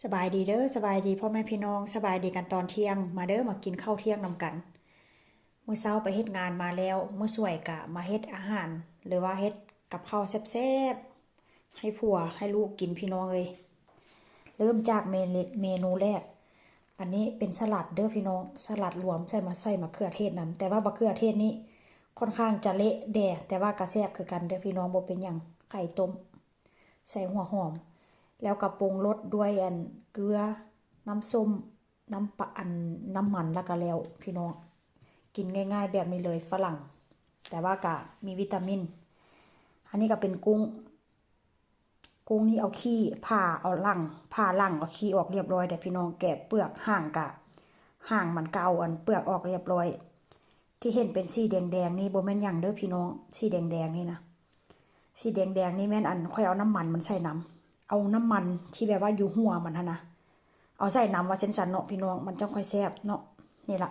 สบายดีเด้อสบายดีพ่อแม่พี่น้องสบายดีกันตอนเที่ยงมาเด้อมากินข้าวเที่ยงนำกันมื้อเช้าไปเฮ็ดงานมาแล้วมื้อสวยกะมาเฮ็ดอาหารหรือว่าเฮ็ดกับข้าวแซ่บๆให้ผัวให้ลูกกินพี่น้องเอ้ยเริ่มจากเมนูแรกอันนี้เป็นสลัดเด้อพี่น้องสลัดรวมใส่มะเขือเทศนำแต่ว่ามะเขือเทศนี้ค่อนข้างจะเละแด่แต่ว่ากระแซ่บคือกันเด้อพี่น้องบ่เป็นหยังไข่ต้มใส่หัวหอมแล้วก็ปรุงรสด้วยเกลือน้ำส้มน้ำปลาน้ำมันแล้วก็แล้วพี่น้องกินง่ายๆแบบนี้เลยฝรั่งแต่ว่าก็มีวิตามินอันนี้ก็เป็นกุ้งนี่เอาขี้ผ่าเอาหลังเอาขี้ออกเรียบร้อยแต่พี่น้องแกะเปลือกห่างมันเก่าเปลือกออกเรียบร้อยที่เห็นเป็นสีแดงๆนี่บ่แม่นหยังเด้อพี่น้องสีแดงๆนี่นะสีแดงๆนี่แม่นค่อยเอาน้ำมันมันใส่น้ำเอาน้ำมันที่แบบว่าอยู่หัวมันนะเอาใส่น้ำว่าเส้นสันเนาะพี่น้องมันจังค่อยแซ่บเนาะนี่ละ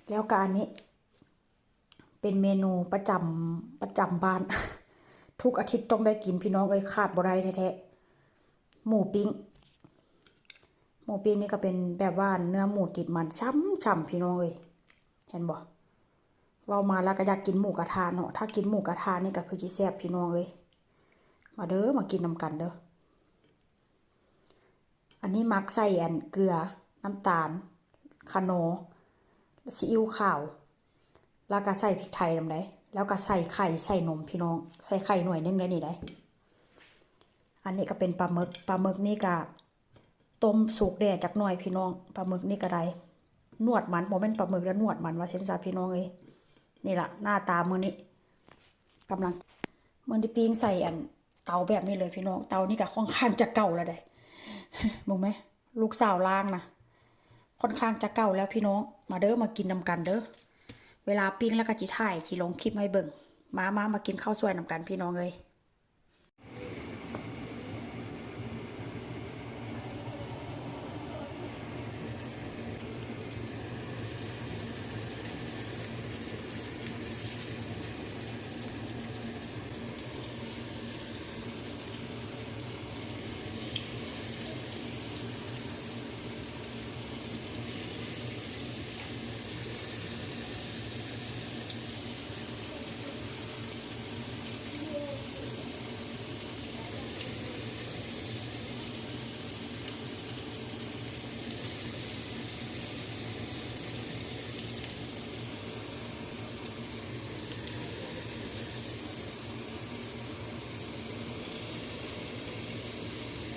แล้วการนี้เป็นเมนูประจำบ้าน ทุกอาทิตย์ต้องได้กินพี่น้องเอ้ยขาดบ่ได้แท้ๆหมูปิ้งนี่ก็เป็นแบบว่าเนื้อหมูติดมันช่ำพี่น้องเอ้ยเห็นบ่เว้ามาแล้วก็อยากกินหมูกระทะเนาะถ้ากินหมูกระทะนี่ก็คือสิแซ่บพี่น้องเอ้ยมาเด้อมากินนำกันเด้ออันนี้มักใส่เกลือน้ำตาลคาโนซีอิ๊วขาวแล้วก็ใส่พริกไทยนำได้แล้วก็ใส่ไข่ใส่นมพี่น้องใส่ไข่หน่วยนึงได้นี่ได้อันนี้ก็เป็นปลาหมึกนี่ก็ต้มสุกแดดจักหน่อยพี่น้องปลาหมึกนี่ก็ได้นวดมันบ่แม่นปลาหมึกแล้วนวดมันว่าเส้นซาพี่น้องเอ้ยนี่ล่ะหน้าตามื้อนี้กำลังมื้อที่ปิ้งใส่เตาแบบนี้เลยพี่น้องเตานี่ก็ค่อนข้างจะเก่าแล้วได้มึงไหมลูกสาวล้างนะค่อนข้างจะเก่าแล้วพี่น้องมาเด้อมากินนำกันเด้อเวลาปิ้งแล้วก็จิถ่ายขี่ลงคลิปให้เบิ่งมากินข้าวสวยนำกันพี่น้องเอ้ย